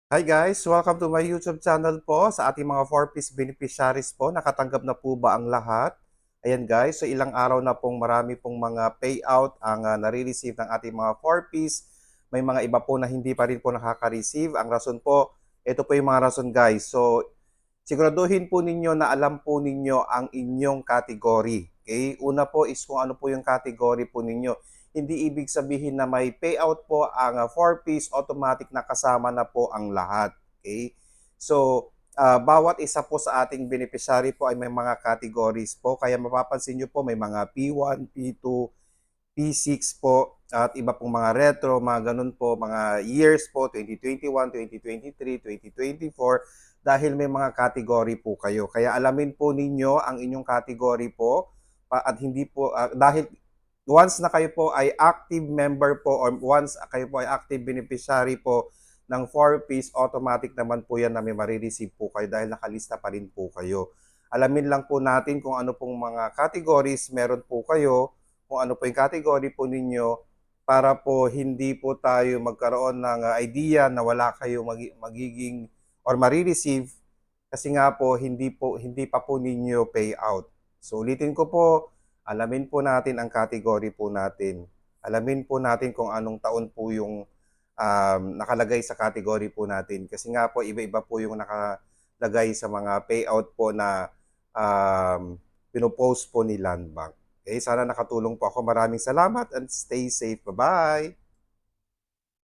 Hi guys! Welcome to my YouTube channel po. Sa ating mga 4-piece beneficiaries po, nakatanggap na po ba ang lahat? Ayan guys, so ilang araw na pong marami pong mga payout ang nare-receive ng ating mga 4-piece. May mga iba po na hindi pa rin po nakaka-receive. Ang rason po, ito po yung mga rason guys. So siguraduhin po ninyo na alam po ninyo ang inyong category. Okay? Una po is kung ano po yung category po ninyo. Hindi ibig sabihin na may payout po ang 4-piece, automatic na kasama na po ang lahat. Okay? So, bawat isa po sa ating beneficiary po ay may mga categories po. Kaya mapapansin nyo po may mga P1, P2, P6 po at iba pong mga retro, mga ganun po, mga years po, 2021, 2023, 2024, dahil may mga category po kayo. Kaya alamin po ninyo ang inyong category po at hindi po, dahil once na kayo po ay active member po or once kayo po ay active beneficiary po ng 4-piece, automatic naman po yan na may marireceive po kayo dahil nakalista pa rin po kayo. Alamin lang po natin kung ano pong mga categories meron po kayo, kung ano po yung category po ninyo para po hindi po tayo magkaroon ng idea na wala kayo magiging or marireceive kasi nga po hindi pa po ninyo payout. So ulitin ko po, alamin po natin ang category po natin. Alamin po natin kung anong taon po yung nakalagay sa category po natin. Kasi nga po, iba-iba po yung nakalagay sa mga payout po na pinopost po ni Land Bank. Okay, sana nakatulong po ako. Maraming salamat and stay safe. Bye-bye!